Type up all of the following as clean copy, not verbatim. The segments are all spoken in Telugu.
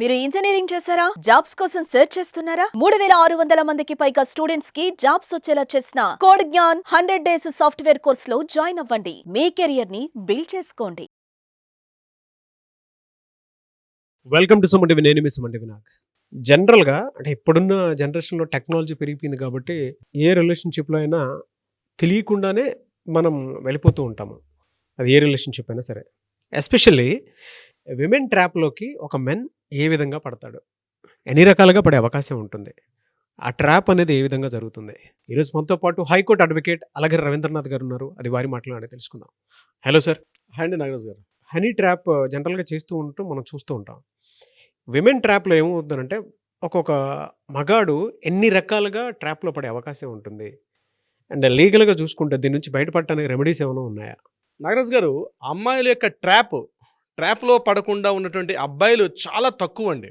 మీరు ఇంజనీరింగ్ చేశారా? జాబ్స్ కోసం సెర్చ్ చేస్తున్నారా? 3600 మందికి పైగా స్టూడెంట్స్ కి జాబ్స్ వచ్చేలా చేసిన code Gyan 100 days software course లో జాయిన్ అవ్వండి. మీ కెరియర్ ని బిల్డ్ చేసుకోండి. Welcome to Suman TV. నేను మీ సుమన్ టీవీ. నాకు జనరల్గా అంటే ఇప్పుడున్న జనరేషన్లో టెక్నాలజీ పెరిగిపోయింది కాబట్టి ఏ రిలేషన్షిప్లో అయినా తెలియకుండానే మనం వెళ్ళిపోతూ ఉంటాము. అది ఏ రిలేషన్షిప్ అయినా సరే. ఎస్పెషల్లీ విమెన్ ట్రాప్లోకి ఒక మెన్ ఏ విధంగా పడతాడు, ఎన్ని రకాలుగా పడే అవకాశం ఉంటుంది, ఆ ట్రాప్ అనేది ఏ విధంగా జరుగుతుంది. ఈరోజు మనతో పాటు హైకోర్టు అడ్వకేట్ అలగిరి రవీంద్రనాథ్ గారు ఉన్నారు. అది వారి మాటలోనే తెలుసుకుందాం. Hello sir. హాయ్ అండి నాగరాజ్ గారు. హనీ ట్రాప్ జనరల్గా చేస్తూ ఉంటాం, మనం చూస్తూ ఉంటాం. విమెన్ ట్రాప్లో ఏమవుతుందంటే ఒక్కొక్క మగాడు ఎన్ని రకాలుగా ట్రాప్లో పడే అవకాశం ఉంటుంది, అండ్ లీగల్గా చూసుకుంటే దీని నుంచి బయటపడటానికి రెమెడీస్ ఏమైనా ఉన్నాయా? నాగరాజ్ గారు, అమ్మాయిల యొక్క ట్రాప్లో పడకుండా ఉన్నటువంటి అబ్బాయిలు చాలా తక్కువ అండి.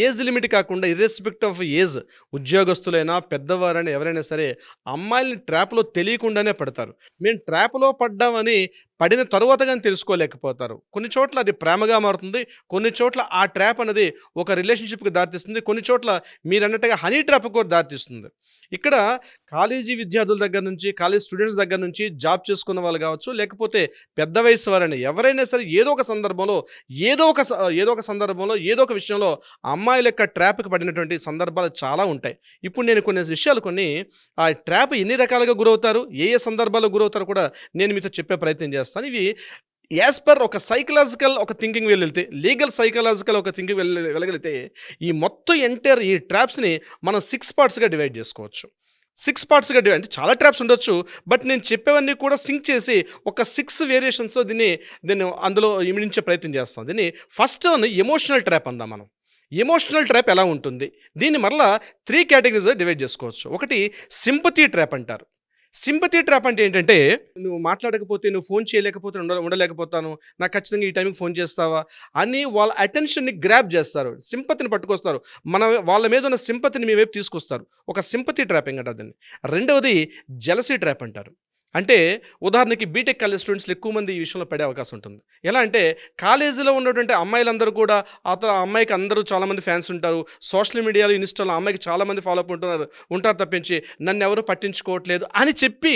ఏజ్ లిమిట్ కాకుండా ఇర్రెస్పెక్ట్ ఆఫ్ ఏజ్, ఉద్యోగస్తులైనా పెద్దవారైనా ఎవరైనా సరే అమ్మాయిలని ట్రాప్లో తెలియకుండానే పడతారు. మేము ట్రాప్లో పడ్డామని పడిన తరువాత కానీ తెలుసుకోలేకపోతారు. కొన్ని చోట్ల అది ప్రేమగా మారుతుంది, కొన్ని చోట్ల ఆ ట్రాప్ అనేది ఒక రిలేషన్షిప్కి దారితీస్తుంది, కొన్ని చోట్ల మీరు అన్నట్టుగా హనీ ట్రాప్ కూడా దారితీస్తుంది. ఇక్కడ కాలేజీ విద్యార్థుల దగ్గర నుంచి, కాలేజ్ స్టూడెంట్స్ దగ్గర నుంచి, జాబ్ చేసుకున్న వాళ్ళు కావచ్చు, లేకపోతే పెద్ద వయసు వారైనా ఎవరైనా సరే ఏదో ఒక సందర్భంలో ఏదో ఒక విషయంలో అమ్మాయిల యొక్క ట్రాప్కి పడినటువంటి సందర్భాలు చాలా ఉంటాయి. ఇప్పుడు నేను కొన్ని విషయాలు ఆ ట్రాప్ ఎన్ని రకాలుగా గురవుతారు, ఏ సందర్భాల్లో గురవుతారో కూడా నేను మీతో చెప్పే ప్రయత్నం చేస్తాను. ఇవి యాజ్ పర్ ఒక సైకలాజికల్ ఒక థింకింగ్ వెళ్ళితే, లీగల్ సైకలాజికల్ ఒక థింకింగ్ వెళ్ళగలిగితే ఈ మొత్తం ఎంటైర్ ఈ ట్రాప్స్ని మనం 6 పార్ట్స్గా డివైడ్ చేసుకోవచ్చు. 6 పార్ట్స్గా డివైడ్ అంటే చాలా ట్రాప్స్ ఉండొచ్చు, బట్ నేను చెప్పేవన్నీ కూడా సింక్ చేసి ఒక 6 వేరియేషన్స్తో దీన్ని అందులో ఇమిడించే ప్రయత్నం చేస్తాం. దీన్ని ఫస్ట్ ఎమోషనల్ ట్రాప్ అందాం మనం. ఎమోషనల్ ట్రాప్ ఎలా ఉంటుంది, దీన్ని మరలా 3 కేటగిరీస్ డివైడ్ చేసుకోవచ్చు. ఒకటి సింపతీ ట్రాప్ అంటారు. సింపతీ ట్రాప్ అంటే ఏంటంటే, నువ్వు మాట్లాడకపోతే, నువ్వు ఫోన్ చేయలేకపోతే ఉండలేకపోతాను, నాకు ఖచ్చితంగా ఈ టైంకి ఫోన్ చేస్తావా అని వాళ్ళ అటెన్షన్ని గ్రాప్ చేస్తారు, సింపతిని పట్టుకొస్తారు, వాళ్ళ మీద ఉన్న సింపతిని మీ వైపు తీసుకొస్తారు. ఒక సింపతీ ట్రాపింగ్ అంటారు దాన్ని. రెండవది జెలసీ ట్రాప్ అంటారు. అంటే ఉదాహరణకి బీటెక్ కాలేజ్ స్టూడెంట్స్లో ఎక్కువ మంది ఈ విషయంలో పడే అవకాశం ఉంటుంది. ఎలా అంటే కాలేజీలో ఉన్నటువంటి అమ్మాయిలందరూ కూడా అమ్మాయికి అందరూ చాలామంది ఫ్యాన్స్ ఉంటారు, సోషల్ మీడియాలో ఇన్స్టాలో అమ్మాయికి చాలామంది ఫాలో అప్ ఉంటారు తప్పించి నన్ను ఎవరు పట్టించుకోవట్లేదు అని చెప్పి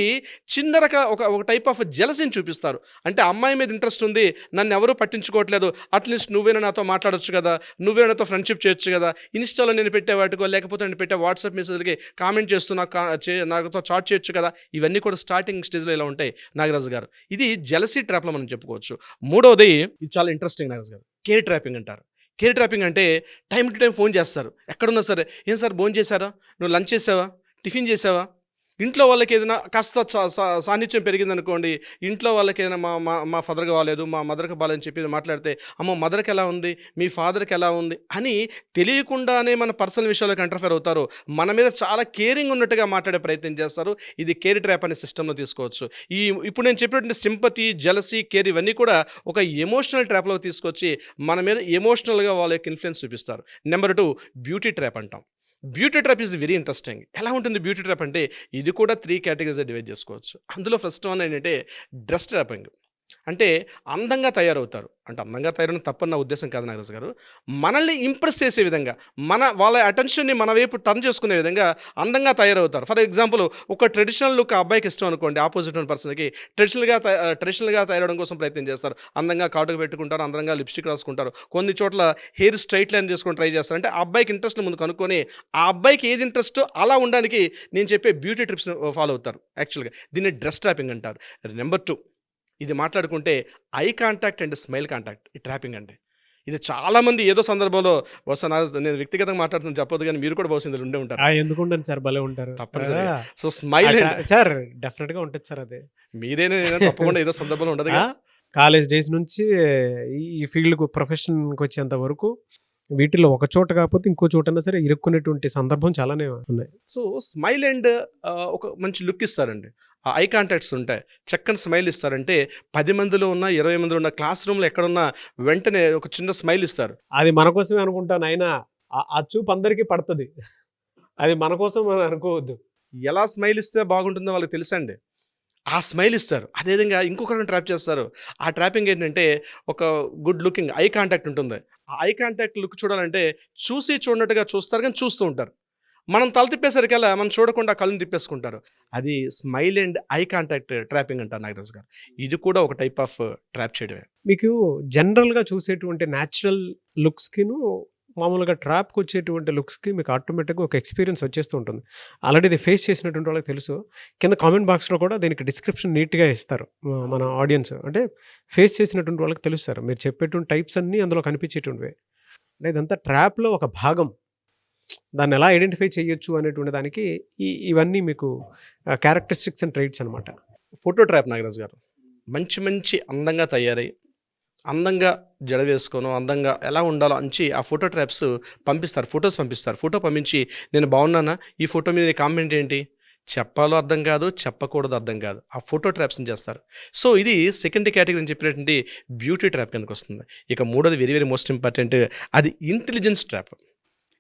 చిన్న ఒక టైప్ ఆఫ్ జెలసీని చూపిస్తారు. అంటే అమ్మాయి మీద ఇంట్రెస్ట్ ఉంది, నన్ను ఎవరు పట్టించుకోవట్లేదు, అట్లీస్ట్ నువ్వేనా నాతో మాట్లాడొచ్చు కదా, నువ్వేనా నాతో ఫ్రెండ్షిప్ చేయొచ్చు కదా, ఇన్స్టాలో నేను పెట్టే వాటికో లేకపోతే నేను పెట్టే వాట్సాప్ మెసేజ్కి కామెంట్ చేస్తూ నాతో చాట్ చేయొచ్చు కదా. ఇవన్నీ కూడా స్టార్టింగ్ స్టేజ్లో ఇలా ఉంటాయి నాగరాజు గారు. ఇది జెలసీ ట్రాప్లో మనం చెప్పుకోవచ్చు. మూడవది, ఇది చాలా ఇంట్రెస్టింగ్ నాగరాజు గారు, కేర్ ట్రాపింగ్ అంటారు. కేర్ ట్రాపింగ్ అంటే టైం టు టైం ఫోన్ చేస్తారు, ఎక్కడున్నా సరే. ఏం సార్ భోజనం చేశారా, నువ్వు లంచ్ చేసావా, టిఫిన్ చేసావా. ఇంట్లో వాళ్ళకి ఏదైనా కాస్త సాన్నిధ్యం పెరిగిందనుకోండి, ఇంట్లో వాళ్ళకి ఏదైనా మా ఫాదర్కి బాగాలేదు, మా మదర్కి బాగాలేదని చెప్పి మాట్లాడితే, అమ్మో మదర్కి ఎలా ఉంది, మీ ఫాదర్కి ఎలా ఉంది అని తెలియకుండానే మన పర్సనల్ విషయాలకు ఇంటర్ఫేర్ అవుతారు, మన మీద చాలా కేరింగ్ ఉన్నట్టుగా మాట్లాడే ప్రయత్నం చేస్తారు. ఇది కేర్ ట్రాప్ అనే సిస్టంలో తీసుకోవచ్చు. ఇప్పుడు నేను చెప్పినటువంటి సింపతి, జెలసీ, కేర్ ఇవన్నీ కూడా ఒక ఎమోషనల్ ట్రాప్లో తీసుకొచ్చి మన మీద ఎమోషనల్గా వాళ్ళ యొక్క ఇన్ఫ్లుయెన్స్ చూపిస్తారు. నెంబర్ 2 బ్యూటీ ట్రాప్ అంటాం. Beauty trap is very interesting. ఎలా ఉంటుంది బ్యూటీ ట్రాప్ అంటే, ఇది కూడా 3 కేటగిరీస్ డివైడ్ చేసుకోవచ్చు. అందులో ఫస్ట్ వన్ ఏంటంటే డ్రెస్ ట్రాపింగ్. అంటే అందంగా తయారవుతారు, అంటే అందంగా తయారైన తప్పని నా ఉద్దేశం కాదు నాగరాజు గారు, మనల్ని ఇంప్రెస్ చేసే విధంగా, వాళ్ళ అటెన్షన్ని మన వైపు టర్న్ చేసుకునే విధంగా అందంగా తయారవుతారు. ఫర్ ఎగ్జాంపుల్, ఒక ట్రెడిషనల్ లుక్ అబ్బాయికి ఇష్టం అనుకోండి, ఆపోజిట్ ఉన్న పర్సన్కి ట్రెడిషనల్గా తయారవడం కోసం ప్రయత్నం చేస్తారు. అందంగా కాటుకు పెట్టుకుంటారు, అందంగా లిప్స్టిక్ రాసుకుంటారు, కొన్ని చోట్ల హెయిర్ స్ట్రైట్ లైన్ చేసుకొని ట్రై చేస్తారు. అంటే ఆ అబ్బాయికి ఇంట్రెస్ట్ ముందు కనుక్కొని ఆ అబ్బాయికి ఏది ఇంట్రెస్ట్ అలా ఉండడానికి నేను చెప్పే బ్యూటీ ట్రిప్స్ ఫాలో అవుతారు. యాక్చువల్గా దీన్ని డ్రెస్ ట్రాపింగ్ అంటారు. నెంబర్ 2, ఇది మాట్లాడుకుంటే eye contact and smile contact, ఈ ట్రాపింగ్ అంటే. ఇది చాలామంది ఏదో సందర్భంలో నేను వ్యక్తిగతంగా మాట్లాడుతున్నా చెప్పొద్దు, కానీ మీరు కూడా బహుశా ఇందులో ఉండే ఉంటారు. ఎందుకుంటాను సార్, భలే ఉంటారు తప్పనిసరి. సో స్మైల్ సార్ డెఫినెట్గా ఉంటుంది సార్. అదే మీరేనే తప్పకుండా ఏదో సందర్భంలో ఉండదు. కాలేజ్ డేస్ నుంచి ఈ ఫీల్డ్కు ప్రొఫెషన్కి వచ్చేంత వరకు వీటిలో ఒక చోట కాకపోతే ఇంకో చోటైనా సరే ఇరుక్కునేటువంటి సందర్భం చాలానే ఉన్నాయి. సో స్మైల్ అండ్ ఒక మంచి లుక్ ఇస్తారండి, ఐ కాంటాక్ట్స్ ఉంటాయి, చక్కని స్మైల్ ఇస్తారంటే 10 మందిలో ఉన్న 20 మందిలో ఉన్న క్లాస్ రూమ్లో ఎక్కడున్నా వెంటనే ఒక చిన్న స్మైల్ ఇస్తారు. అది మన కోసమే అనుకుంటాను, అయినా ఆ చూపు అందరికీ పడుతుంది, అది మన కోసం అనుకోవద్దు. ఎలా స్మైల్ ఇస్తే బాగుంటుందో వాళ్ళకి తెలుసండి. ఆ స్మైల్ ఇస్తారు. అదేవిధంగా ఇంకొకరిని ట్రాప్ చేస్తారు. ఆ ట్రాపింగ్ ఏంటంటే, ఒక గుడ్ లుకింగ్ ఐ కాంటాక్ట్ ఉంటుంది. ఐ కాంటాక్ట్ లుక్ చూడాలంటే చూసి చూడనట్టుగా చూస్తారు కానీ చూస్తూ ఉంటారు. మనం తల తిప్పేసరికల్లా మనం చూడకుండా కళ్ళని తిప్పేసుకుంటారు. అది smile and eye contact trapping అంటారు నాగరాజ్ గారు. ఇది కూడా ఒక టైప్ ఆఫ్ ట్రాప్ చేయడమే. మీకు జనరల్గా చూసేటువంటి న్యాచురల్ లుక్స్కిను మామూలుగా ట్రాప్కి వచ్చేటువంటి లుక్స్కి మీకు ఆటోమేటిక్గా ఒక ఎక్స్పీరియన్స్ వచ్చేస్తూ ఉంటుంది. ఆల్రెడీ ఇది ఫేస్ చేసినటువంటి వాళ్ళకి తెలుసు. కింద కామెంట్ బాక్స్లో కూడా దీనికి డిస్క్రిప్షన్ నీట్గా ఇస్తారు మన ఆడియన్స్. అంటే ఫేస్ చేసినటువంటి వాళ్ళకి తెలుస్తారు. మీరు చెప్పేటువంటి టైప్స్ అన్నీ అందులో కనిపించేటువంటివే. అంటే ఇదంతా ట్రాప్లో ఒక భాగం. దాన్ని ఎలా ఐడెంటిఫై చేయొచ్చు అనేటువంటి దానికి ఇవన్నీ మీకు క్యారెక్టరిస్టిక్స్ అండ్ ట్రైట్స్ అనమాట. ఫోటో ట్రాప్ నాగరాజ్ గారు మంచి మంచి అందంగా తయారై అందంగా జడ వేసుకోను అందంగా ఎలా ఉండాలో అంచి ఆ ఫోటో ట్రాప్స్ పంపిస్తారు, ఫొటోస్ పంపిస్తారు. ఫోటో పంపించి నేను బాగున్నానా, ఈ ఫోటో మీద కామెంట్ ఏంటి, చెప్పాలో అర్థం కాదు, చెప్పకూడదు అర్థం కాదు, ఆ ఫోటో ట్రాప్స్ని చేస్తారు. సో ఇది సెకండ్ కేటగిరీ అని చెప్పినటువంటి బ్యూటీ ట్రాప్ కిందకి వస్తుంది. ఇక మూడోది వెరీ వెరీ మోస్ట్ ఇంపార్టెంట్, అది ఇంటెలిజెన్స్ ట్రాప్.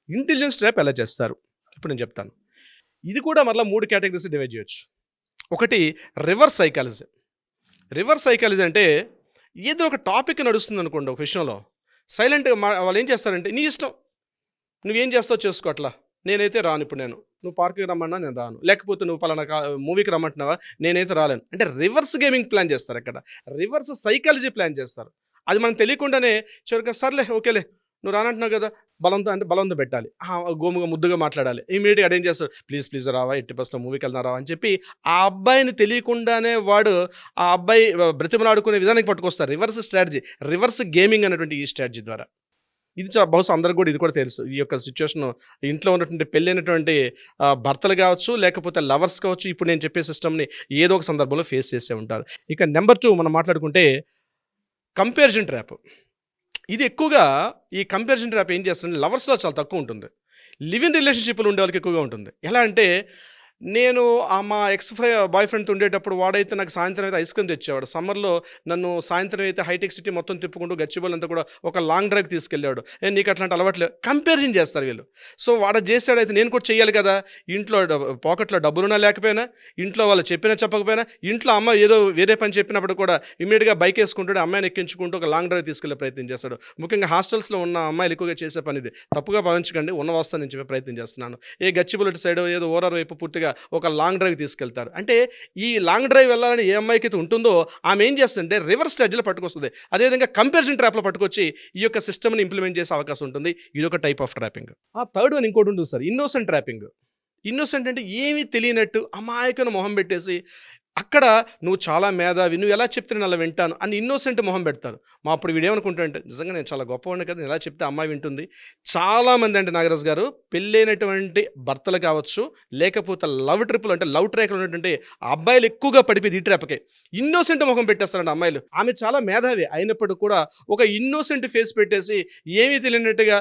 ఇంటెలిజెన్స్ ట్రాప్ ఎలా చేస్తారు ఇప్పుడు నేను చెప్తాను. ఇది కూడా మరలా 3 కేటగిరీస్ డివైడ్ చేయొచ్చు. ఒకటి రివర్స్ సైకాలజీ. రివర్స్ సైకాలజీ అంటే ఏదో ఒక టాపిక్ నడుస్తుంది అనుకోండి ఒక విషయంలో, సైలెంట్గా వాళ్ళు ఏం చేస్తారంటే నీ ఇష్టం, నువ్వేం చేస్తావు చేసుకో, అట్లా నేనైతే రాను, ఇప్పుడు నువ్వు పార్క్కి రమ్మన్నా నేను రాను, లేకపోతే నువ్వు పలానా మూవీకి రమ్మంటున్నావా నేనైతే రాలేను. అంటే రివర్స్ గేమింగ్ ప్లాన్ చేస్తారు, అక్కడ రివర్స్ సైకాలజీ ప్లాన్ చేస్తారు. అది మనకు తెలియకుండానే చివరికి సర్లే ఓకేలే నువ్వు రానంటున్నావు కదా, బలంతో పెట్టాలి, గోముగా ముద్దుగా మాట్లాడాలి. ఇమీడియట్గా అదేం చేస్తాడు, ప్లీజ్ రావా, 80% మూవీకి వెళ్తున్నా రావా అని చెప్పి ఆ అబ్బాయిని తెలియకుండానే వాడు ఆ అబ్బాయి బ్రతిమలాడుకునే విధానానికి పట్టుకొస్తారు. రివర్స్ స్ట్రాటజీ, రివర్స్ గేమింగ్ అనేటువంటి ఈ స్ట్రాటజీ ద్వారా. ఇది బహుశా అందరికి కూడా ఇది కూడా తెలుసు. ఈ యొక్క సిచ్యువేషన్ ఇంట్లో ఉన్నటువంటి పెళ్ళైనటువంటి భర్తలు కావచ్చు, లేకపోతే లవర్స్ కావచ్చు, ఇప్పుడు నేను చెప్పే సిస్టమ్ని ఏదో ఒక సందర్భంలో ఫేస్ చేసే ఉంటారు. ఇక నెంబర్ 2 మనం మాట్లాడుకుంటే కంపారిజన్ ట్రాప్. ఇది ఎక్కువగా ఈ కంపారిజన్ ట్రాప్ ఏం చేస్తుంటే లవర్స్లో చాలా తక్కువ ఉంటుంది, లివ్ ఇన్ రిలేషన్షిప్లు ఉండే వాళ్ళకి ఎక్కువగా ఉంటుంది. ఎలా అంటే నేను మా బాయ్ ఫ్రెండ్తో ఉండేటప్పుడు వాడైతే నాకు సాయంత్రం అయితే ఐస్ క్రీమ్ తెచ్చేవాడు, సమ్మర్లో నన్ను సాయంత్రం అయితే హైటెక్ సిటీ మొత్తం తిప్పుకుంటూ గచ్చిబౌలి అంతా కూడా ఒక లాంగ్ డ్రైవ్ తీసుకెళ్ళాడు. నీకు అట్లాంటి అలవాట్లేదు, కంపారిజన్ చేస్తారు వీళ్ళు. సో వాడు చేశాడైతే నేను కూడా చెయ్యాలి కదా, ఇంట్లో పాకెట్లో డబ్బులున్నా లేకపోయినా, ఇంట్లో వాళ్ళు చెప్పినా చెప్పకపోయినా, ఇంట్లో అమ్మ ఏదో వేరే పని చెప్పినప్పుడు కూడా ఇమీడియట్గా బైక్ వేసుకుంటాడు, అమ్మాయిని ఎక్కించుకుంటూ ఒక లాంగ్ డ్రైవ్ తీసుకెళ్లే ప్రయత్నం చేస్తాడు. ముఖ్యంగా హాస్టల్స్లో ఉన్న అమ్మాయిలు ఎక్కువగా చేసే పని ఇది, తప్పుగా భావించకండి, ఉన్న వాస్తవం నేను చెప్పే ప్రయత్నం చేస్తున్నాను. గచ్చిబౌలి సైడ్ ఏదో ఓవర్ వైపు పూర్తిగా ఒక లాంగ్ డ్రైవ్ తీసుకెళ్తారు. అంటే ఈ లాంగ్ డ్రైవ్ వెళ్ళాలని ఏ అమ్మాయికి అయితే ఉంటుందో ఆమె ఏం చేస్తుంటే రివర్స్ స్ట్రాటజీలో పట్టుకొస్తుంది. అదేవిధంగా కంపారిజన్ ట్రాప్లో పట్టుకొచ్చి ఈ యొక్క సిస్టమ్ని ఇంప్లిమెంట్ చేసే అవకాశం ఉంటుంది. ఇది ఒక టైప్ ఆఫ్ ట్రాపింగ్. ఆ థర్డ్ వన్ ఇంకోటి ఉంటుంది సార్, ఇన్నోసెంట్ ట్రాపింగ్. ఇన్నోసెంట్ అంటే ఏమీ తెలియనట్టు అమాయకుని మొహం పెట్టేసి అక్కడ నువ్వు చాలా మేధావి, నువ్వు ఎలా చెప్తే నేను అలా వింటాను అని ఇన్నోసెంట్ మొహం పెడతారు. అప్పుడు వీడేమనుకుంటాడంటే నిజంగా నేను చాలా గొప్పవాడిని కదా, నేను ఎలా చెప్తే అమ్మాయి వింటుంది. చాలామంది అంటే నాగరాజు గారు పెళ్ళైనటువంటి భర్తలు కావచ్చు, లేకపోతే లవ్ ట్రిప్లు అంటే లవ్ ట్రాక్లు ఉన్నటువంటి అబ్బాయిలు ఎక్కువగా పడిపోయి ఈ ట్రాప్కే ఇన్నోసెంట్ మొహం పెట్టేస్తారండి అమ్మాయిలు. ఆమె చాలా మేధావి అయినప్పుడు కూడా ఒక ఇన్నోసెంట్ ఫేస్ పెట్టేసి ఏమీ తెలియనట్టుగా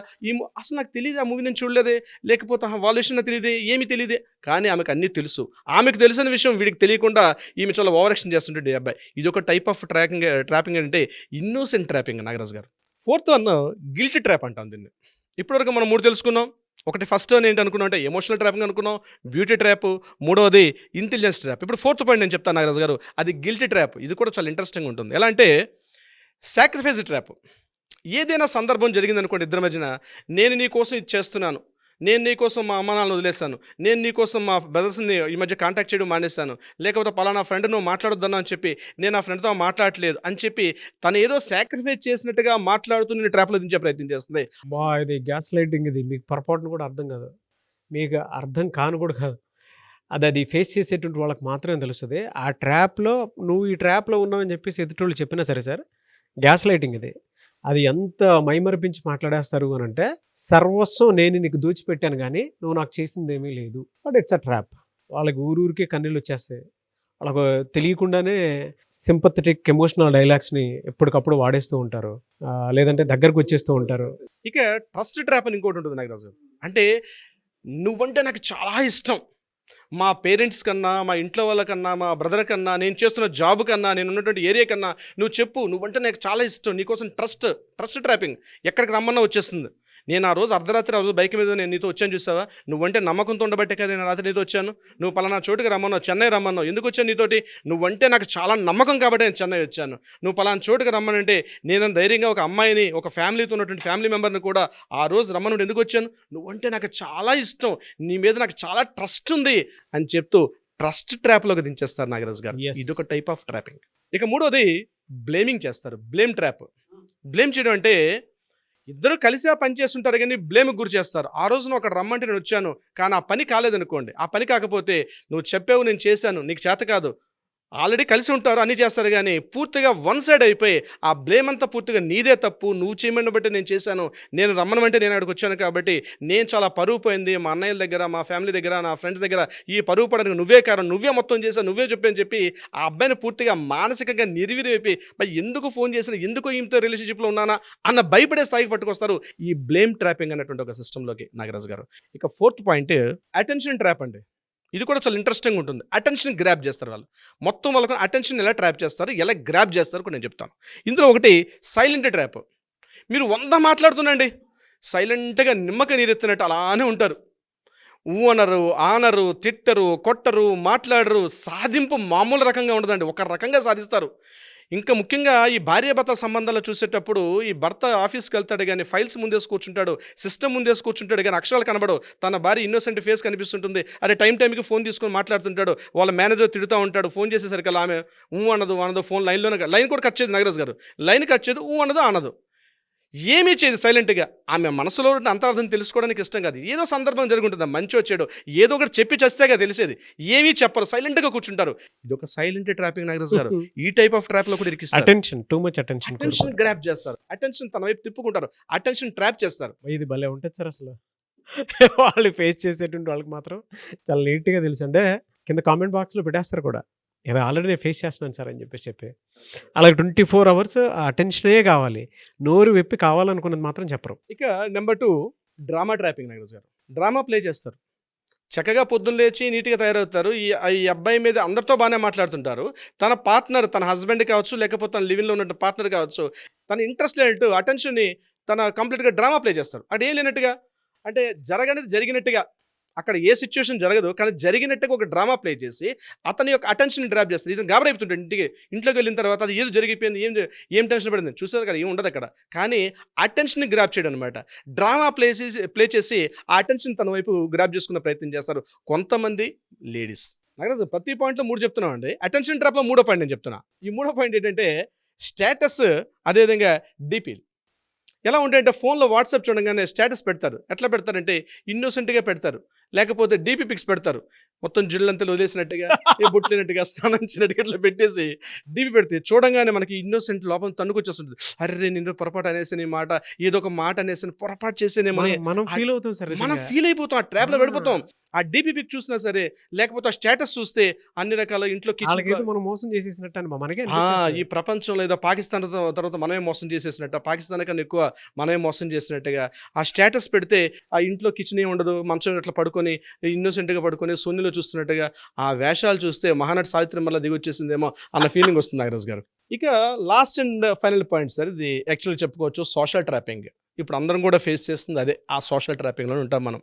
అసలు నాకు తెలియదు, ఆ మూవీ నేను చూడలేదే, లేకపోతే వాళ్ళ విషయం నాకు తెలియదే, ఏమీ తెలియదే, కానీ ఆమెకు అన్నీ తెలుసు. ఆమెకు తెలిసిన విషయం వీడికి తెలియకుండా ఈమె చాలా ఓవర్ యాక్షన్ చేస్తుంటే అబ్బాయి. ఇది ఒక టైప్ ఆఫ్ ట్రాపింగ్ అంటే ఇన్నోసెంట్ ట్రాపింగ్ నాగరాజు గారు. 4th వన్ గిల్ట్ ట్రాప్ అంటాం దీన్ని. ఇప్పటివరకు మనం 3 తెలుసుకున్నాం. ఒకటి ఫస్ట్ వన్ ఏంటి అనుకున్నాం అంటే ఎమోషనల్ ట్రాపింగ్ అనుకున్నాం, బ్యూటీ ట్రాప్, మూడవది ఇంటెలిజెన్స్ ట్రాప్. ఇప్పుడు 4th పాయింట్ నేను చెప్తాను నాగరాజు గారు, అది గిల్ట్ ట్రాప్. ఇది కూడా చాలా ఇంట్రెస్టింగ్ ఉంటుంది. ఎలా అంటే సాక్రిఫైస్ ట్రాప్. ఏదైనా సందర్భం జరిగింది అనుకోండి ఇద్దరి మధ్యన, నేను నీ కోసం ఇది చేస్తున్నాను, నేను నీకోసం మా అమ్మ నాన్నలు వదిలేస్తాను, నేను నీకోసం మా బ్రదర్స్ని ఈ మధ్య కాంటాక్ట్ చేయడం మానేస్తాను, లేకపోతే పలానా ఫ్రెండ్ నువ్వు మాట్లాడొద్దన్నా అని చెప్పి నేను ఆ ఫ్రెండ్తో మాట్లాడట్లేదు అని చెప్పి తను ఏదో సాక్రిఫైస్ చేసినట్టుగా మాట్లాడుతూ నేను ట్రాప్లో దించే ప్రయత్నం చేస్తుంది. ఇది గ్యాస్ లైటింగ్. ఇది మీకు పొరపాటును కూడా అర్థం కాదు, మీకు అర్థం కాను కూడా కాదు. అది ఫేస్ చేసేటువంటి వాళ్ళకి మాత్రమే తెలుస్తుంది. ఆ ట్రాప్లో నువ్వు ఈ ట్రాప్లో ఉన్నావని చెప్పేసి ఎదుటోళ్ళు చెప్పినా సరే సార్, గ్యాస్ లైటింగ్ ఇది. అది ఎంత మైమరిపించి మాట్లాడేస్తారు అని అంటే, సర్వస్వం నేను నీకు దోచిపెట్టాను కానీ నువ్వు నాకు చేసింది ఏమీ లేదు. But it's a trap. వాళ్ళకి ఊరూరికే కన్నీళ్ళు వచ్చేస్తాయి. వాళ్ళకు తెలియకుండానే సింపథెటిక్ ఎమోషనల్ డైలాగ్స్ని ఎప్పటికప్పుడు వాడేస్తూ ఉంటారు, లేదంటే దగ్గరకు వచ్చేస్తూ ఉంటారు. ఇక ట్రస్ట్ ట్రాప్ అని ఇంకోటి ఉంటుంది నాగరాజు. అంటే నువ్వంటే నాకు చాలా ఇష్టం, మా పేరెంట్స్ కన్నా, మా ఇంట్లో వాళ్ళకన్నా, మా బ్రదర్ కన్నా, నేను చేస్తున్న జాబ్ కన్నా, నేను ఉన్నటువంటి ఏరియా కన్నా నువ్వు చెప్పు, నువ్వంటే నాకు చాలా ఇష్టం, నీకోసం ట్రస్ట్ ట్రాపింగ్. ఎక్కడికి రమ్మన్నా వచ్చేస్తుంది. నేను ఆ రోజు అర్ధరాత్రి ఆ రోజు బైక్ మీద నేను నీతో వచ్చాను చూసావా, నువ్వంటే నమ్మకంతో ఉండబట్టే కదా నేను రాత్రి నీతో వచ్చాను. నువ్వు పలానా చోటుకి రమ్మన్నావు, చెన్నై రమ్మన్నావు, ఎందుకు వచ్చాను నీతోటి, నువ్వంటే నాకు చాలా నమ్మకం కాబట్టి నేను చెన్నై వచ్చాను. నువ్వు పలానా చోటుకి రమ్మనంటే నేను ధైర్యంగా ఒక అమ్మాయిని, ఒక ఫ్యామిలీతో ఉన్నటువంటి ఫ్యామిలీ మెంబర్ని కూడా ఆ రోజు రమ్మను ఎందుకు వచ్చాను, నువ్వంటే నాకు చాలా ఇష్టం, నీ మీద నాకు చాలా ట్రస్ట్ ఉంది అని చెప్తూ ట్రస్ట్ ట్రాప్లోకి దించేస్తారు నాగరాజ్ గారు. Yes. ఇదొక టైప్ ఆఫ్ ట్రాపింగ్. ఇక మూడోది బ్లేమింగ్ చేస్తారు. Blame trap. బ్లేమ్ చేయడం అంటే ఇద్దరు కలిసి ఆ పని చేస్తుంటారు కానీ బ్లేమ్కి గురి చేస్తారు. ఆ రోజు నువ్వు అక్కడ రమ్మంటే నేను వచ్చాను, కానీ ఆ పని కాలేదనుకోండి, ఆ పని కాకపోతే నువ్వు చెప్పావు నేను చేశాను, నీకు చేత కాదు, ఆల్రెడీ కలిసి ఉంటారు, అన్నీ చేస్తారు, కానీ పూర్తిగా వన్ సైడ్ అయిపోయి ఆ బ్లేమ్ అంతా పూర్తిగా నీదే తప్పు, నువ్వు చేయమని బట్టి నేను చేశాను, నేను రమ్మనమంటే నేను అక్కడికి వచ్చాను కాబట్టి నేను చాలా పరువు పోయింది మా అన్నయ్యల దగ్గర, మా ఫ్యామిలీ దగ్గర, నా ఫ్రెండ్స్ దగ్గర, ఈ పరువు పడడానికి నువ్వే కారణం, నువ్వే మొత్తం చేశావు, నువ్వే చెప్పని చెప్పి ఆ అబ్బాయిని పూర్తిగా మానసికంగా నిర్వీర్యమైపోయి మరి ఎందుకు ఫోన్ చేసిన, ఎందుకు ఈమెతో రిలేషన్షిప్లో ఉన్నానా అన్న భయపడే స్థాయికి పట్టుకొస్తారు ఈ బ్లేమ్ ట్రాపింగ్ అనేటువంటి ఒక సిస్టంలోకి నాగరాజ్ గారు. ఇక ఫోర్త్ పాయింట్ అటెన్షన్ ట్రాప్ అండి. ఇది కూడా చాలా ఇంట్రెస్టింగ్ ఉంటుంది. అటెన్షన్ గ్రాప్ చేస్తారు వాళ్ళు. మొత్తం వాళ్ళకు అటెన్షన్ ఎలా ట్రాప్ చేస్తారు, ఎలా గ్రాప్ చేస్తారు కూడా నేను చెప్తాను. ఇందులో ఒకటి సైలెంట్ ట్రాప్. మీరు 100 మాట్లాడుతున్నాండి, సైలెంట్గా నిమ్మక నీరెత్తినట్టు అలానే ఉంటారు. అనరు, ఆనరు, తిట్టరు, కొట్టరు, మాట్లాడరు. సాధింపు మామూలు రకంగా ఉండదండి, ఒక రకంగా సాధిస్తారు. ఇంకా ముఖ్యంగా ఈ భార్యాభర్త సంబంధాలు చూసేటప్పుడు ఈ భర్త ఆఫీస్కి వెళ్తాడు కానీ ఫైల్స్ ముందేసి కూర్చుంటాడు, సిస్టమ్ ముందేసి కూర్చుంటాడు కానీ అక్షరాలు కనబడవు. తన భార్య ఇన్నోసెంట్ ఫేస్ కనిపిస్తుంటుంది. అదే టైంకి ఫోన్ తీసుకొని మాట్లాడుతుంటాడు. వాళ్ళ మేనేజర్ తిడుతూ ఉంటాడు. ఫోన్ చేసేసరికి ఆమె అనదు, ఫోన్ లైన్ కూడా కట్ చేయదు నాగరాజ్ గారు. లైన్ కట్ చేయదు, అనదు, ఏమీ చేయదు సైలెంట్గా. ఆమె మనసులో ఉన్న అంతరార్థం తెలుసుకోవడానికి ఇష్టం కాదు. ఏదో సందర్భం జరుగుతుందా, మంచి వచ్చాడు, ఏదో ఒకటి చెప్పి చస్తేగా తెలిసేది. ఏమీ చెప్పరు, సైలెంట్గా కూర్చుంటారు. ఇది ఒక సైలెంట్ ట్రాపింగ్ నాగరాజ్ గారు. ఈ టైప్ ఆఫ్ ట్రాప్లో కూడా ఇరికిస్తారు. Attention, too much attention grab చేస్తారు. అటెన్షన్ తన వైపు తిప్పుకుంటారు, అటెన్షన్ ట్రాప్ చేస్తారు. ఇది భలే ఉంటుంది సార్ అసలు. వాళ్ళు ఫేస్ చేసేటువంటి వాళ్ళకి మాత్రం చాలా నీట్గా తెలుసు. అంటే కింద కామెంట్ బాక్స్లో పెట్టేస్తారు కూడా, ఇది ఆల్రెడీ నేను ఫేస్ చేస్తున్నాను సార్ అని చెప్పి అలాగే 24 hours ఆ అటెన్షనే కావాలి, నోరు వెప్పి కావాలనుకున్నది మాత్రం చెప్పరు. ఇక నెంబర్ 2 డ్రామా ట్రాపింగ్ నాగరాజ్ గారు. డ్రామా ప్లే చేస్తారు. చక్కగా పొద్దున్న లేచి నీట్గా తయారవుతారు. ఈ అబ్బాయి మీద అందరితో బాగానే మాట్లాడుతుంటారు. తన పార్ట్నర్, తన హస్బెండ్ కావచ్చు, లేకపోతే తన లివింగ్లో ఉన్న పార్ట్నర్ కావచ్చు, తన ఇంట్రెస్ట్ లేనట్టు అటెన్షన్ని తన కంప్లీట్గా డ్రామా ప్లే చేస్తారు. అంటే ఏం లేనట్టుగా, అంటే జరగనిది జరిగినట్టుగా, అక్కడ ఏ సిచ్యువేషన్ జరగదు కానీ జరిగినట్టుగా ఒక డ్రామా ప్లే చేసి అతని యొక్క అటెన్షన్ డ్రాప్ చేస్తారు. ఇతను గాబరైపోతుంటాడు. ఇంట్లోకి వెళ్ళిన తర్వాత అది ఏదో జరిగిపోయింది, ఏం టెన్షన్ పడింది చూసారు కదా, ఏం ఉండదు అక్కడ. కానీ అటెన్షన్ గ్రాప్ చేయడం అనమాట. డ్రామా ప్లే చేసి ఆ అటెన్షన్ తన వైపు గ్రాప్ చేసుకునే ప్రయత్నం చేస్తారు కొంతమంది లేడీస్. నాకు ప్రతి పాయింట్లో 3 చెప్తున్నాం అండి. అటెన్షన్ ట్రాప్లో 3వ పాయింట్ నేను చెప్తున్నా. ఈ 3వ పాయింట్ ఏంటంటే స్టేటస్, అదేవిధంగా డీపీలు. ఎలా ఉంటాయంటే ఫోన్లో వాట్సాప్ చూడగానే స్టేటస్ పెడతారు. ఎట్లా పెడతారంటే ఇన్నోసెంట్గా పెడతారు, లేకపోతే డీపీ పిక్స్ పెడతారు. మొత్తం జిళ్ళంతలు వదిలేసినట్టుగా, ఏ బుట్టినట్టుగా, స్నానించినట్టుగా ఇట్లా పెట్టేసి డీపీ పెడితే చూడంగానే మనకి ఇన్నోసెంట్ లోపల తన్నుకొచ్చేస్తుంది. అర్రే నేను పొరపాటు అనేసిన మాట, ఏదో ఒక మాట అనేసిన పొరపాటు చేసేనేమో మనం ఫీల్ అవుతాం సార్, మనం ఫీల్ అయిపోతాం, ఆ ట్రాప్లో పడిపోతాం. ఆ డీపీ పిక్ చూసినా సరే, లేకపోతే ఆ స్టేటస్ చూస్తే అన్ని రకాల ఇంట్లో మనం మోసం చేసేసినట్టు మనకే ఈ ప్రపంచంలో ఏదో పాకిస్తాన్ తర్వాత మనమే మోసం చేసేసినట్టు, పాకిస్తాన్ కన్నా ఎక్కువ మనమే మోసం చేసినట్టుగా ఆ స్టేటస్ పెడితే ఆ ఇంట్లో కిచెన్ ఉండదు, మంచం ఇట్లా పడుకొని ఇన్నోసెంట్గా పడుకొని సోనీలో చూస్తున్నట్టుగా ఆ వేషాలు చూస్తే మహానటి సావిత్రి మళ్ళీ దిగొచ్చేసిందేమో అన్న ఫీలింగ్ వస్తుంది నాగరాజ్ గారు. ఇక last and final point sir, ఇది యాక్చువల్గా చెప్పుకోవచ్చు సోషల్ ట్రాపింగ్. ఇప్పుడు అందరం కూడా ఫేస్ చేస్తుంది అదే, ఆ సోషల్ ట్రాపింగ్లో ఉంటాం మనం.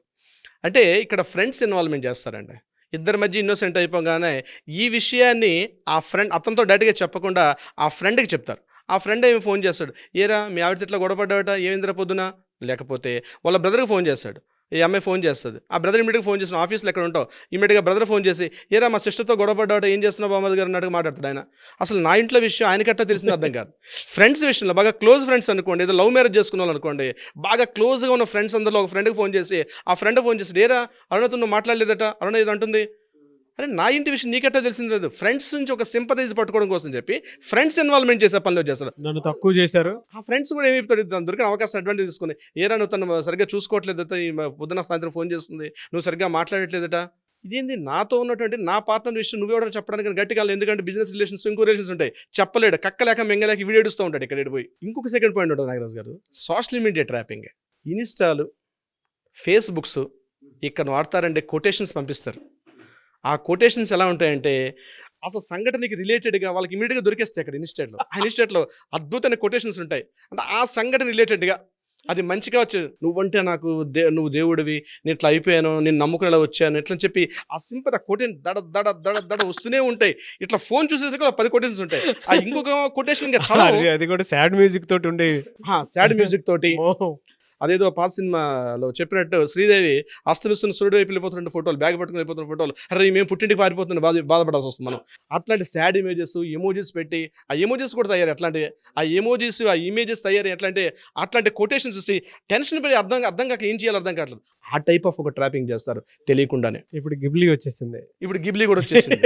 అంటే ఇక్కడ ఫ్రెండ్స్ ఇన్వాల్వ్మెంట్ చేస్తారండి. ఇద్దరి మధ్య ఇన్నోసెంట్ అయిపోగానే ఈ విషయాన్ని ఆ ఫ్రెండ్ అతనితో డైరెక్ట్గా చెప్పకుండా ఆ ఫ్రెండ్కి చెప్తారు. ఆ ఫ్రెండ్ ఏమి ఫోన్ చేస్తాడు, ఏరా మీ ఆవిడతో ఇట్లా గొడవపడ్డావట, ఏమైందిరా పొద్దున, లేకపోతే వాళ్ళ బ్రదర్కి ఫోన్ చేస్తాడు, ఈ అమ్మాయి ఫోన్ చేస్తుంది. ఆ బ్రదర్ ఇమీడియట్గా ఫోన్ చేసిన ఆఫీస్లో ఎక్కడ ఉంటావు, ఇమీడియట్గా బ్రదర్ ఫోన్ చేసి ఏరా మా సిస్టర్తో గొడవపడ్డావట, ఏం చేస్తున్నావు బామ్మది గారు అన్నట్టుగా మాట్లాడతాడు ఆయన. అసలు నా ఇంట్లో విషయం ఆయనకట్టా తెలిసింది అర్థం కాదు. ఫ్రెండ్స్ విషయంలో బాగా క్లోజ్ ఫ్రెండ్స్ అనుకోండి, ఏదో లవ్ మ్యారేజ్ చేసుకున్న వాళ్ళు అనుకోండి, బాగా క్లోజ్గా ఉన్న ఫ్రెండ్స్ అందరిలో ఒక ఫ్రెండ్కి ఫోన్ చేసి ఆ ఫ్రెండ్ ఫోన్ చేసి ఏరా అరుణతో నువ్వు మాట్లాడలేదట, అరుణ ఏదో అంటుంది, అరే నా ఇంటి విషయం నీకట్టా తెలిసింది లేదు. ఫ్రెండ్స్ నుంచి ఒక సింపథైజ్ పట్టుకోవడం కోసం చెప్పి ఫ్రెండ్స్ ఇన్వాల్వ్మెంట్ చేసే పనిలో చేస్తారు. నన్ను తక్కువ చేశారు. ఆ ఫ్రెండ్స్ కూడా ఏమి చెప్తాడు, దాని దొరికిన అవకాశం అడ్వాంటేజ్ తీసుకుని ఏరా నువ్వు తను సరిగ్గా చూసుకోవట్లేదట, ఈ పొద్దున సాయంత్రం ఫోన్ చేస్తుంది, నువ్వు సరిగ్గా మాట్లాడట్లేదట, ఇదేంది నాతో ఉన్నటువంటి నా పార్ట్నర్ విషయం నువ్వెవడో చెప్పడానికి గట్టిగా, ఎందుకంటే బిజినెస్ రిలేషన్స్ ఇంకో రిలేషన్స్ ఉంటాయి, చెప్పలేడు, కక్కలేక మెంగలేక వీడియోడుస్తూ ఉంటాడు ఇక్కడ పోయి. ఇంకొక సెకండ్ పాయింట్ ఉంటుంది నాగరాజ్ గారు, సోషల్ మీడియా ట్రాపింగ్. ఇన్స్టాలు, ఫేస్బుక్స్ ఇక్కడ వాడతారంటే కొటేషన్స్ పంపిస్తారు. ఆ కొటేషన్స్ ఎలా ఉంటాయంటే అసలు సంఘటనకి రిలేటెడ్గా వాళ్ళకి ఇమీడియట్గా దొరికేస్తాయి. అక్కడ ఇన్స్టేట్లో అద్భుతమైన కొటేషన్స్ ఉంటాయి. అంటే ఆ సంఘటన రిలేటెడ్గా అది మంచిగా వచ్చేది. నువ్వంటే నాకు నువ్వు దేవుడివి, నేను ఇట్లా అయిపోయాను, నేను నమ్ముకుని ఇలా వచ్చాను ఇట్లా అని చెప్పి ఆ సింపతి ఆ కొటేషన్ దడ దడ దడ దడ వస్తూనే ఉంటాయి. ఇట్లా ఫోన్ చూసేసి 10 కొటేషన్స్ ఉంటాయి. ఆ ఇంకొక కొటేషన్ ఇంకా చాలా అది కూడా సాడ్ మ్యూజిక్ తోటి ఉండేవి. సాడ్ మ్యూజిక్ తోటి ఓహో. అదేదో పాత సినిమాలో చెప్పినట్టు శ్రీదేవి అస్తమిస్తున్న సూర్యుడు వైపు వెళ్ళిపోతున్న ఫోటోలు, బ్యాగ్ పట్టుకుని వెళ్ళిపోతున్న ఫోటోలు, అరే మేము పుట్టింటికి పారిపోతున్న బాధపడాల్సి వస్తుంది మనం. అట్లాంటి సాడ్ ఇమేజెస్, ఎమోజీస్ పెట్టి ఆ ఎమోజీస్ కూడా తయారు అట్లాంటి ఆ ఎమోజీస్ ఆ ఇమేజెస్ తయారు ఎట్లాంటి అట్లాంటి కొటేషన్స్ చూసి టెన్షన్ పడి అర్థం కాక ఏం చేయాలో అర్థం కావట్లేదు. ఆ టైప్ ఆఫ్ ఒక ట్రాపింగ్ చేస్తారు తెలియకుండానే. ఇప్పుడు గిబ్లీ వచ్చేసింది. ఇప్పుడు గిబ్లీ కూడా వచ్చేసింది.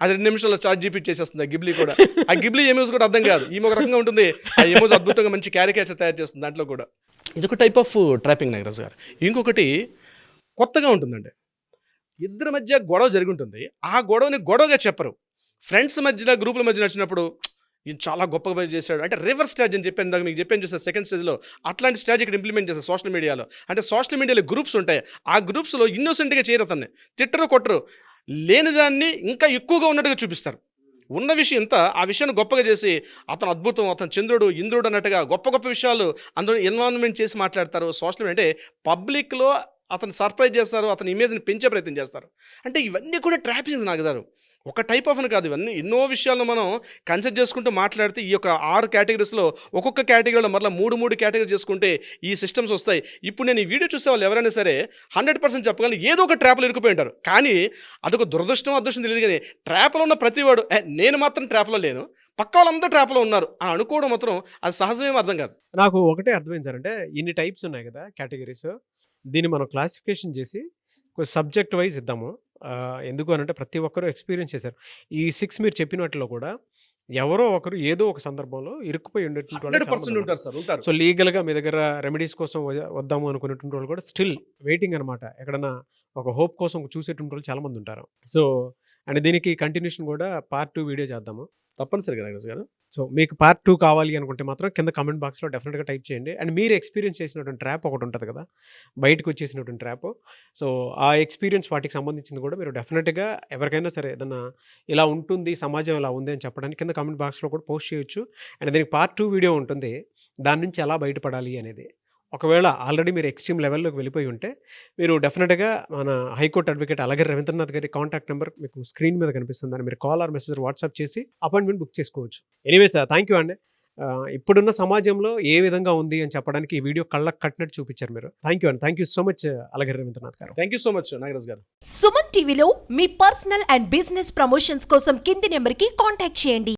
అది 2 నిమిషాల్లో చాట్ జీపీ చేసేస్తుంది ఆ గిబ్లీ కూడా. ఆ గిబ్లీ ఎమోజ్ కూడా అర్థం కాదు, ఈమె ఒక రకంగా ఉంటుంది. ఆ ఎమోజ్ అద్భుతంగా మంచి క్యారికేచర్ తయారు చేస్తుంది దాంట్లో కూడా. ఇదొక టైప్ ఆఫ్ ట్రాపింగ్ నాగరాజ్ గారు. ఇంకొకటి కొత్తగా ఉంటుందండి. ఇద్దరి మధ్య గొడవ జరిగి ఉంటుంది. ఆ గొడవని గొడవగా చెప్పరు. ఫ్రెండ్స్ మధ్యన గ్రూపుల మధ్య నచ్చినప్పుడు ఇది చాలా గొప్పగా చేశాడు అంటే రివర్స్ స్ట్రాటజీ అని చెప్పాను ఇందాక మీకు చెప్పాను చూసారు సెకండ్ స్టేజ్లో. అట్లాంటి స్ట్రాటజీ ఇక్కడ ఇంప్లిమెంట్ చేస్తారు సోషల్ మీడియాలో. అంటే సోషల్ మీడియాలో గ్రూప్స్ ఉంటాయి. ఆ గ్రూప్స్లో ఇన్నోసెంట్గా చేయరు, అతన్ని తిట్టరు కొట్టరు, లేని దాన్ని ఇంకా ఎక్కువగా ఉన్నట్టుగా చూపిస్తారు. ఉన్న విషయం ఇంత ఆ విషయాన్ని గొప్పగా చేసి అతను అద్భుతం, అతను చంద్రుడు ఇంద్రుడు అన్నట్టుగా గొప్ప గొప్ప విషయాలు అందులో ఇన్వాల్వ్మెంట్ చేసి మాట్లాడతారు. సోషల్ మీడియా అంటే పబ్లిక్లో అతను సర్ప్రైజ్ చేస్తారు, అతని ఇమేజ్ని పెంచే ప్రయత్నం చేస్తారు. అంటే ఇవన్నీ కూడా ట్రాపింగ్స్ నాగదారు. ఒక టైప్ ఆఫ్ అని కాదు, ఇవన్నీ ఎన్నో విషయాలను మనం కన్సిడర్ చేసుకుంటూ మాట్లాడితే ఈ యొక్క 6 కేటగిరీస్లో ఒక్కొక్క కేటగిరీలో మరలా 3 కేటగిరీ చేసుకుంటే ఈ సిస్టమ్స్ వస్తాయి. ఇప్పుడు నేను ఈ వీడియో చూసే వాళ్ళు ఎవరైనా సరే 100% చెప్పగలను ఏదో ఒక ట్రాప్లో ఇరుక్కుపోయి ఉంటారు. కానీ అదొక దురదృష్టం అదృష్టం తెలియదు, కానీ ట్రాప్లో ఉన్న ప్రతివాడు నేను మాత్రం ట్రాప్లో లేను, పక్క వాళ్ళంతా ట్రాప్లో ఉన్నారు అని అనుకోవడం మాత్రం అది సహజమేమో అర్థం కాదు. నాకు ఒకటే అర్థమైందంటే ఇన్ని టైప్స్ ఉన్నాయి కదా కేటగిరీస్, దీన్ని మనం క్లాసిఫికేషన్ చేసి సబ్జెక్ట్ వైజ్ ఇద్దాము. ఎందుకు అనంటే ప్రతి ఒక్కరూ ఎక్స్పీరియన్స్ చేశారు. ఈ 6 మీరు చెప్పిన వాటిలో కూడా ఎవరో ఒకరు ఏదో ఒక సందర్భంలో ఇరుక్కుపోయి ఉండేటువంటి వాళ్ళు 100% ఉంటారు సార్, ఉంటారు. సో లీగల్గా మీ దగ్గర రెమెడీస్ కోసం వద్దాము అనుకునేటువంటి వాళ్ళు కూడా స్టిల్ వెయిటింగ్ అనమాట. ఎక్కడన్నా ఒక హోప్ కోసం చూసేటువంటి వాళ్ళు చాలామంది ఉంటారు. సో అండ్ దీనికి కంటిన్యూషన్ కూడా పార్ట్ 2 వీడియో చేద్దాము తప్పనిసరిగా నాగరాజ్ గారు. సో మీకు పార్ట్ 2 కావాలి అనుకుంటే మాత్రం కింద కామెంట్ బాక్స్లో డెఫినెట్గా టైప్ చేయండి. అండ్ మీరు ఎక్స్పీరియన్స్ చేసినటువంటి ట్రాప్ ఒకటి ఉంటుంది కదా, బయటకు వచ్చేసినటువంటి ట్రాప్. సో ఆ ఎక్స్పీరియన్స్ వాటికి సంబంధించింది కూడా మీరు డెఫినెట్గా ఎవరికైనా సరే ఏదన్నా ఇలా ఉంటుంది సమాజం ఇలా ఉంది అని చెప్పడానికి కింద కామెంట్ బాక్స్లో కూడా పోస్ట్ చేయొచ్చు. అండ్ దీనికి పార్ట్ 2 వీడియో ఉంటుంది, దాని నుంచి ఎలా బయటపడాలి అనేది. ఒకవేళ ఆల్రెడీ మీరు ఎక్స్ట్రీమ్ లెవెల్లోకి వెళ్ళిపోయి ఉంటే మీరు డెఫినెట్గా మన హైకోర్టు అడ్వకేట్ అలాగే రవీంద్రనాథ్ గారి కాంటాక్ట్ నెంబర్ మీకు స్క్రీన్ మీద కనిపిస్తుంది, దాన్ని మీరు కాల్ ఆర్ మెసేజ్ వాట్సాప్ చేసి అపాయింట్మెంట్ బుక్ చేసుకోవచ్చు. ఎనీవేస్ థ్యాంక్ యూ అండి. ఇప్పుడున్న సమాజంలో ఏ విధంగా ఉంది అని చెప్పడానికి ఈ వీడియో కళ్ళకు కట్టినట్టు చూపించారు మీరు. థ్యాంక్ యూ అండి, థ్యాంక్ యూ సో మచ్ అలాగే రవీంద్రనాథ్ గారు. Thank you so much Nagaraj గారు. సుమన్ టీవీలో మీ పర్సనల్ అండ్ బిజినెస్ ప్రమోషన్స్ కోసం కింది నెంబర్కి కాంటాక్ట్ చేయండి.